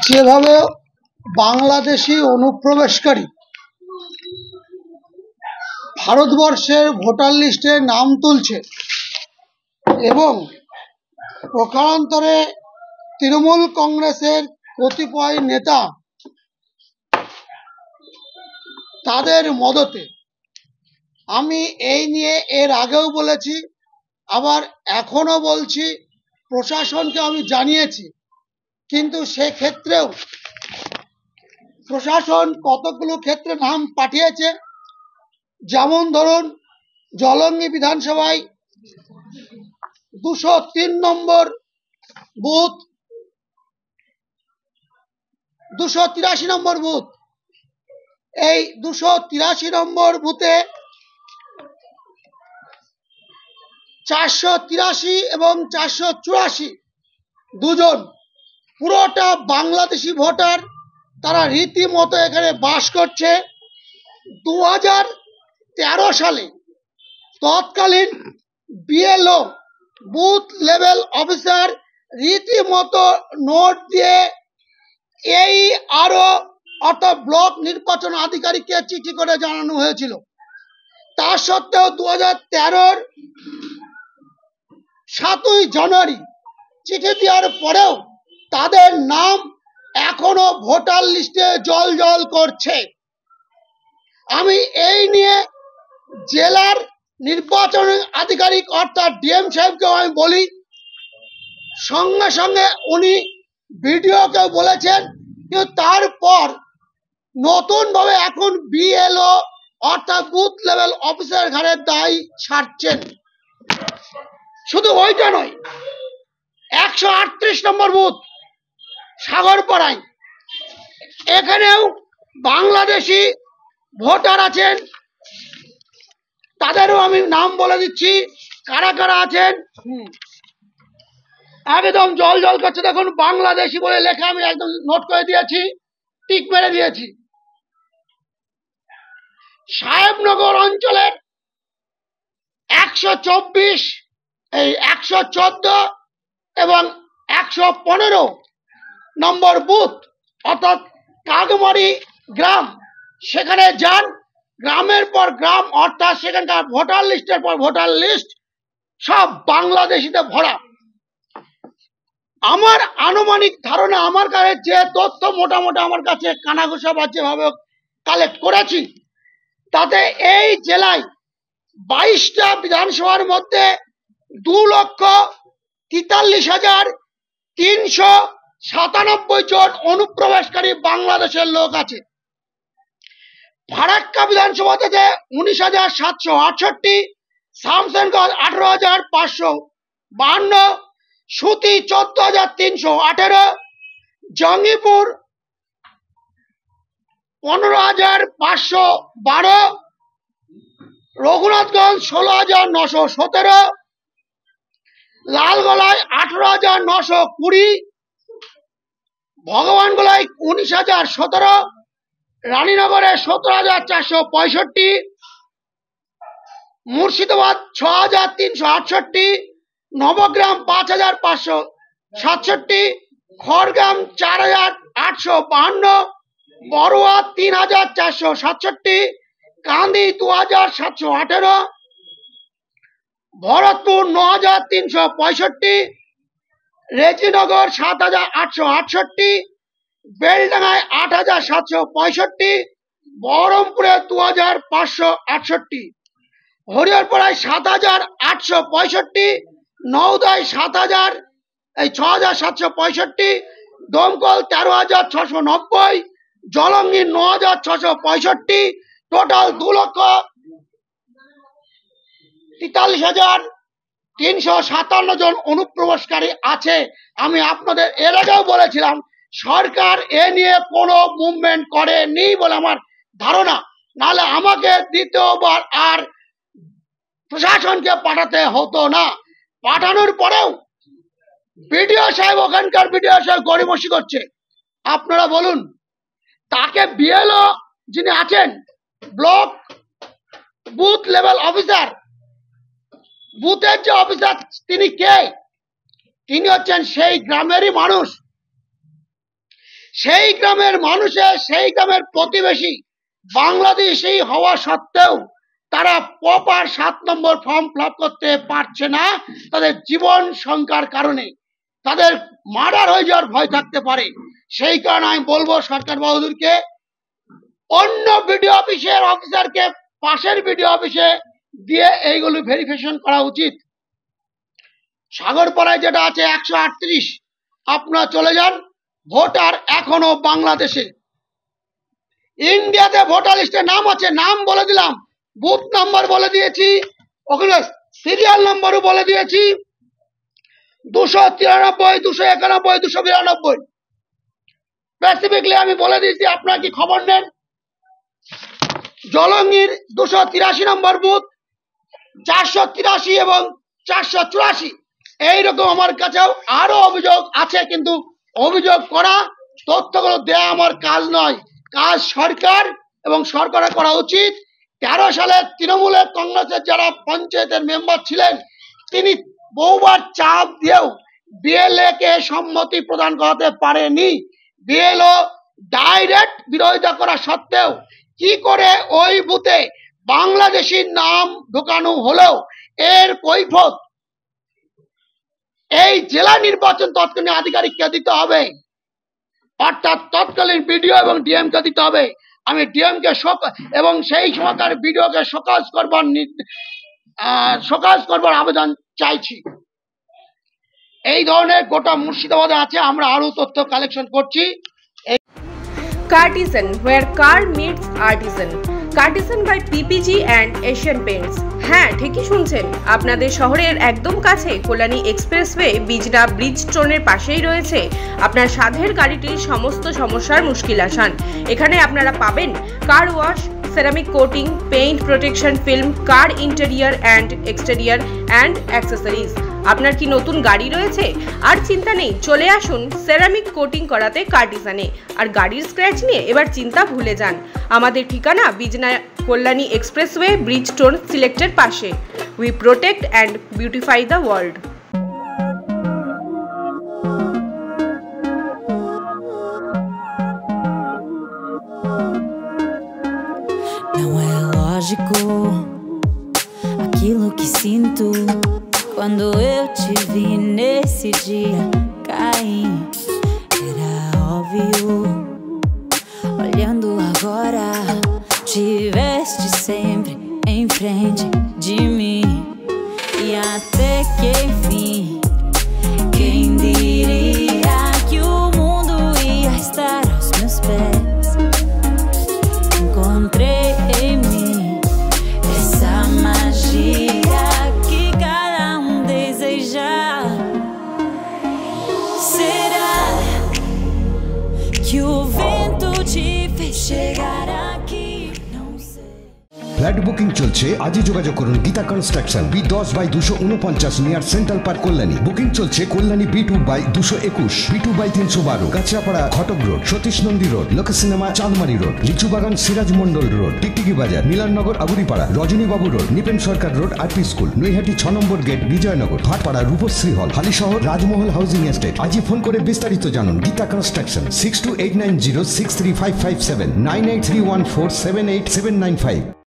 যেভাবে বাংলাদেশি অনুপ্রবেশকারী ভারতবর্ষের ভোটার লিস্টে নাম তুলছে এবং পক্ষান্তরে তৃণমূল কংগ্রেসের কতিপয় নেতা তাদের মদতে, আমি এই নিয়ে এর আগেও বলেছি, আবার এখনো বলছি, প্রশাসনকে আমি জানিয়েছি, কিন্তু সেক্ষেত্রেও প্রশাসন কতগুলো ক্ষেত্রে নাম পাঠিয়েছে। যেমন ধরুন, জলঙ্গি বিধানসভায় 203 নম্বর বুথ, 283 নম্বর বুথ, এই 283 নম্বর বুথে 483 এবং 484 দুজন পুরোটা বাংলাদেশি ভোটার, তারা রীতিমতো এখানে বাস করছে। 2013 সালে তৎকালীন বিএলও বুথ লেভেল অফিসার রীতিমতো নোট দিয়ে এই আরো অর্থাৎ ব্লক নির্বাচন আধিকারিককে চিঠি করে জানানো হয়েছিল। তা সত্ত্বেও 2013-র 7ই জানুয়ারি চিঠি দেওয়ার পরেও তাদের নাম এখনো ভোটার লিস্টে জল করছে। আমি এই নিয়ে জেলার নির্বাচন আধিকারিক অর্থাৎ ডিএম সাহেবকে আমি বলি, সঙ্গে সঙ্গে উনি ভিডিওকে বলেছেন, কিন্তু তারপর নতুন ভাবে এখন বিএলও অর্থাৎ বুথ লেভেল অফিসার ঘাড়ের দায় ছাড়ছেন। শুধু ওইটা নয়, 138 নম্বর বুথ সাগরপাড়ায়, এখানেও বাংলাদেশি ভোটার আছেন। তাদেরও আমি নাম বলে দিচ্ছি কারা কারা আছেন। একদম জল করছে, দেখুন বাংলাদেশি বলে লেখা, আমি একদম নোট করে দিয়েছি, টিক মেরে দিয়েছি। সাহেবনগর অঞ্চলের 124, 114 এবং 115 নম্বর বুথ অর্থাৎ কাগমারি গ্রাম, সেখানে যান, গ্রামের পর গ্রাম অর্থাৎ সেখানকার ভোটার লিস্টের পর ভোটার লিস্ট সব বাংলাদেশিতে ভরা। আমার আনুমানিক ধারণা, আমার কাছে যে তথ্য মোটামুটি আমার কাছে কানাঘুষা বা যেভাবে কালেক্ট করেছি, তাতে এই জেলায় 22টা বিধানসভার মধ্যে 2,43,397 জন অনুপ্রবেশকারী বাংলাদেশের লোক আছে। ফারাক্কা বিধানসভা থেকে 19,768, শামসেনগঞ্জ 18,552, সুতি 14,318, জঙ্গিপুর 15,512, রঘুনাথগঞ্জ 16,917, লালগোলায় 18,920, ভগবানগোলায় 19,017, রানীনগরে 17,465, মুর্শিদাবাদ 6,368, নবগ্রাম 5,567, খড়গ্রাম 4,852, বড়ুয়া 3,467, কান্দি 2,718, ভরতপুর 9,365, রেজিনগর 7,868, বেলডাঙ্গায় 8,765, বহরমপুরে 2,568, হরিহরপাড়ায় 7,865, নওদায় 6,765, দমকল 13,690, জলঙ্গি 9,665, টোটাল 2,43,357 জন অনুপ্রবেশকারী আছে। আমি আপনাদের এর আগেও বলেছিলাম, সরকার এ নিয়ে কোনো মুভমেন্ট করেনি বলে আমার ধারণা, নাহলে আমাকে দ্বিতীয়বার আর প্রশাসনকে পাঠাতে হতো না। পাঠানোর পরেও বিডিও সাহেব, ওখানকার বিডিও সাহেব গড়িমসি করছে। আপনারা বলুন, তাকে বিএলও যিনি আছেন, ব্লক বুথ লেভেল অফিসার, বুথের যে অফিসার, তিনি কে? তিনি হচ্ছেন সেই গ্রামেরই মানুষ, সেই গ্রামের মানুষের, সেই গ্রামের প্রতিবেশী বাংলাদেশি হওয়া সত্ত্বেও তারা প্রপার 7 নম্বর ফর্ম ফিল আপ করতে পারছে না, তাদের জীবন সংখ্যার কারণে। তাদের মার্ডার হয়ে যাওয়ার ভয় থাকতে পারে। সেই কারণে আমি বলবো সরকার বাহাদুরকে, অন্য বিডিও অফিসের অফিসারকে পাশের বিডিও অফিসে দিয়ে এইগুলো ভেরিফিকেশন করা উচিত। সাগরপাড়ায় যেটা আছে 138, আপনারা চলে যান। ভোটার এখনো বাংলাদেশে, ইন্ডিয়াতে ভোটার লিস্টে নাম আছে, নাম বলে দিলাম, বুথ নাম্বার বলে দিয়েছি, ওখানে সিরিয়াল নাম্বারও বলে দিয়েছি, 293, 291, 292 স্পেসিফিকলি আমি বলে দিয়েছি। আপনারা কি খবর নেন? জলঙ্গির 283 নম্বর বুথ, 483 এবং 484 এইরকম আমার কাছেও আরো অভিযোগ আছে, কিন্তু অভিযোগ করা, তথ্যগুলো দেয়া আমার কাজ নয়, কাজ সরকার এবং সরকারের করা উচিত। 13 সালে তৃণমূলের কংগ্রেসের যারা পঞ্চায়েতের মেম্বার ছিলেন, তিনি বহুবার চাপ দিয়েও বিএলএ কে সম্মতি প্রদান করাতে পারেনি। বিএলও ডাইরেক্ট বিরোধিতা করা সত্ত্বেও কি করে ওই বুথে বাংলাদেশির নাম ঢোকানো হলো, এর কৈফিয়ত এই জেলা নির্বাচন তৎকালীন আধিকারিককে দিতে হবে, অর্থাৎ তৎকালীন বিডিও এবং ডিএম কে দিতে হবে। আমি ডিএম কে এবং সেই সময়কার বিডিওকে শোকজ করবার আবেদন চাইছি। এই ধরনের গোটা মুর্শিদাবাদে আছে, আমরা আরো তথ্য কালেকশন করছি। Cartesian, where car meets artisan. Cartesian by PPG and Asian Paints. হ্যাঁ, ঠিকই শুনছেন, আপনাদের শহরের একদম কাছে কল্যাণী এক্সপ্রেসওয়ে বিজনা ব্রিজ স্টোনের পাশেই রয়েছে আপনার সাধের গাড়িটির সমস্ত সমস্যার মুশকিল আসান। এখানে আপনারা পাবেন car wash, ceramic coating, paint protection film, car interior and exterior and accessories. আপনার কি নতুন গাড়ি রয়েছে? আর চিন্তা নেই, চলে আসুন সেরামিক কোটিং করাতে কার্টিসানে। আর গাড়ির স্ক্র্যাচ নিয়ে এবার চিন্তা ভুলে যান। আমাদের ঠিকানা বিজনা কল্যাণী এক্সপ্রেসওয়ে ব্রিজ স্টোন সিলেক্টের পাশে। We protect and beautify the world. Não é lógico aquilo que sinto quando eu te vi nesse dia cair. Era óbvio, olhando agora, tiveste sempre em frente de mim. E até que enfim, quem diria que o mundo ia estar aos meus pés. Encontrei em mim essa magia que cada deseja. Será que o vento te fez chegar aqui? Não sei. Flat booking চলছে, আজই যোগাযোগ করুন Gita construction, B10/249 near central park Kalyani. Booking চলছে Kalyani B2/221, B2/312, Kanchrapara ঘটক road, Satish Nandi road, লোক cinema চাঁদমারি road, Lichubagan Siraj Mondal road, টিকটিকি বাজার, মিলননগর আগুরিপাড়া, রজনীবাবু road, Nipen সরকার road, RP school, Naihati 6 নম্বর gate, Bijoynagar, Bhatpara, Rupashree হল, হালিশহর, রাজমহল housing estate. আজই ফোন করে বিস্তারিত জানুন। গীতা কনস্ট্রাকশন 6289063557, 9831478795।